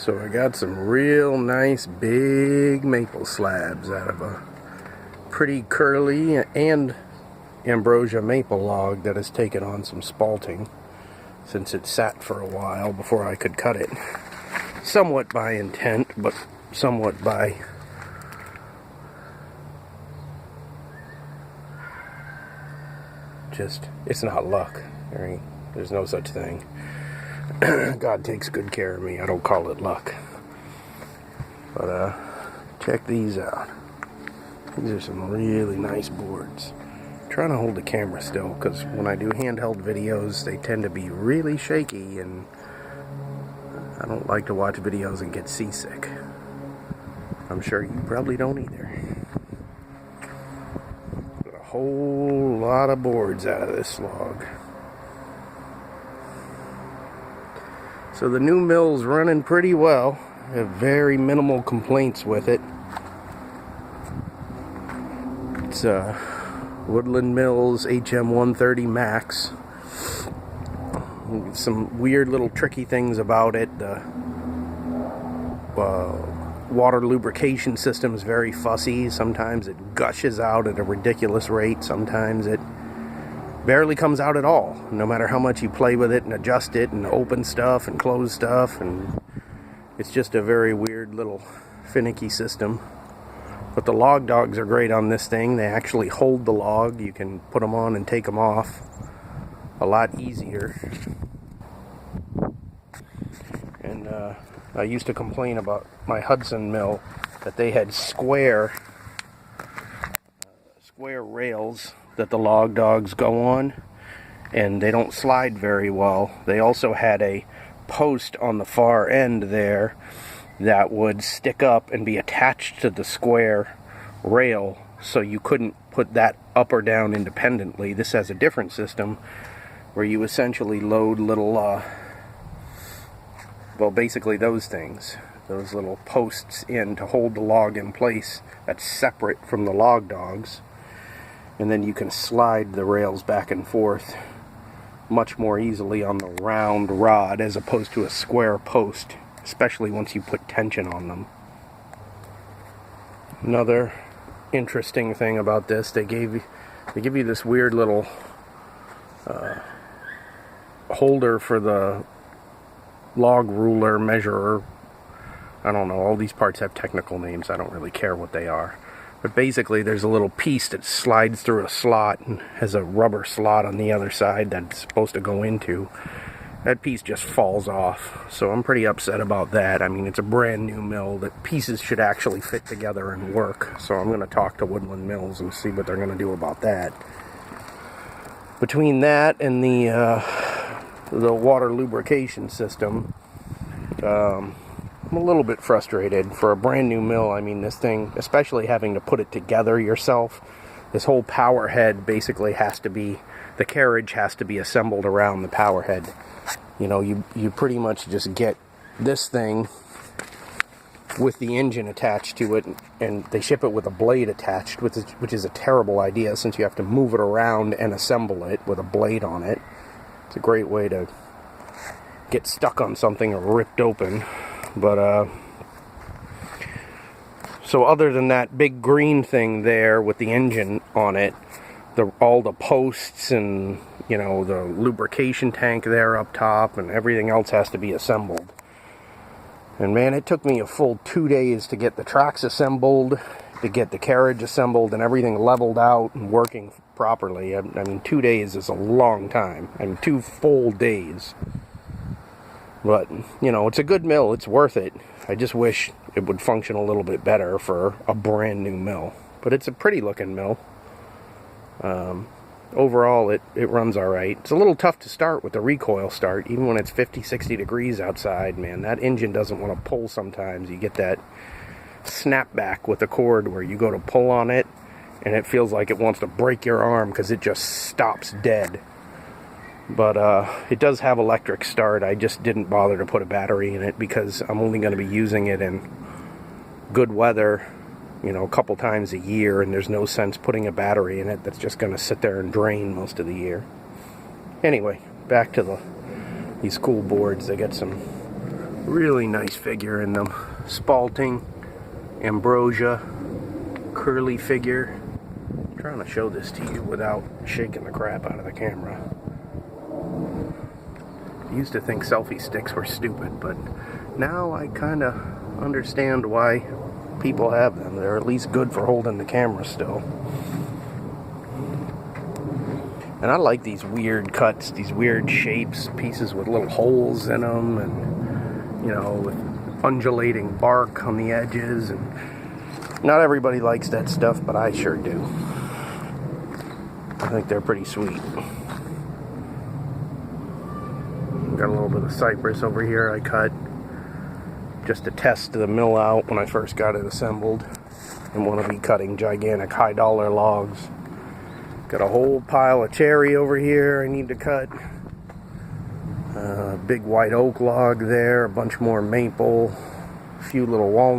So I got some real nice big maple slabs out of a pretty curly and Ambrosia maple log that has taken on some spalting since it sat for a while before I could cut it. Somewhat by intent, but somewhat by just, it's not luck. There's no such thing. God takes good care of me. I don't call it luck. But check these out. These are some really nice boards. I'm trying to hold the camera still because when I do handheld videos they tend to be really shaky, and I don't like to watch videos and get seasick. I'm sure you probably don't either. Got a whole lot of boards out of this log. So the new mill's running pretty well. I have very minimal complaints with it. It's Woodland Mills HM130 Max. Some weird little tricky things about it. The water lubrication system is very fussy. Sometimes it gushes out at a ridiculous rate. Sometimes it barely comes out at all, no matter how much you play with it and adjust it and open stuff and close stuff, and it's just a very weird little finicky system. But the log dogs are great on this thing. They actually hold the log. You can put them on and take them off a lot easier. And I used to complain about my Hudson mill that they had square rails that the log dogs go on, and they don't slide very well. They also had a post on the far end there that would stick up and be attached to the square rail, so you couldn't put that up or down independently. This has a different system where you essentially load little well, basically those things, those little posts in to hold the log in place that's separate from the log dogs. And then you can slide the rails back and forth much more easily on the round rod as opposed to a square post, especially once you put tension on them. Another interesting thing about this, they give you this weird little holder for the log ruler measurer. I don't know, all these parts have technical names. I don't really care what they are. But basically there's a little piece that slides through a slot and has a rubber slot on the other side that's supposed to go into. That piece just falls off. So I'm pretty upset about that. I mean, it's a brand new mill. The pieces should actually fit together and work. So I'm going to talk to Woodland Mills and see what they're going to do about that. Between that and the water lubrication system, I'm a little bit frustrated. For a brand new mill, I mean, this thing, especially having to put it together yourself, this whole power head basically has to be, the carriage has to be assembled around the power head. You know, you pretty much just get this thing with the engine attached to it, and they ship it with a blade attached, which is a terrible idea since you have to move it around and assemble it with a blade on it. It's a great way to get stuck on something or ripped open. But so other than that big green thing there with the engine on it, all the posts and, you know, the lubrication tank there up top and everything else has to be assembled. And man, it took me a full 2 days to get the tracks assembled, to get the carriage assembled and everything leveled out and working properly. I mean, 2 days is a long time. I mean, 2 full days. But, you know, it's a good mill. It's worth it. I just wish it would function a little bit better for a brand new mill. But it's a pretty looking mill. Overall, it runs alright. It's a little tough to start with the recoil start. Even when it's 50, 60 degrees outside, man, that engine doesn't want to pull sometimes. You get that snapback with the cord where you go to pull on it, and it feels like it wants to break your arm because it just stops dead. But it does have electric start. I just didn't bother to put a battery in it because I'm only going to be using it in good weather, you know, a couple times a year, and there's no sense putting a battery in it that's just going to sit there and drain most of the year. Anyway, back to these cool boards. They got some Really nice figure in them. Spalting, Ambrosia, curly figure. I'm trying to show this to you without shaking the crap out of the camera. I used to think selfie sticks were stupid, but now I kind of understand why people have them. They're at least good for holding the camera still. And I like these weird cuts, these weird shapes, pieces with little holes in them, and, you know, with undulating bark on the edges. And not everybody likes that stuff, but I sure do. I think they're pretty sweet. Got a little bit of cypress over here I cut just to test the mill out when I first got it assembled. And want to be cutting gigantic high dollar logs. Got a whole pile of cherry over here I need to cut. Big white oak log there, a bunch more maple, a few little walnuts.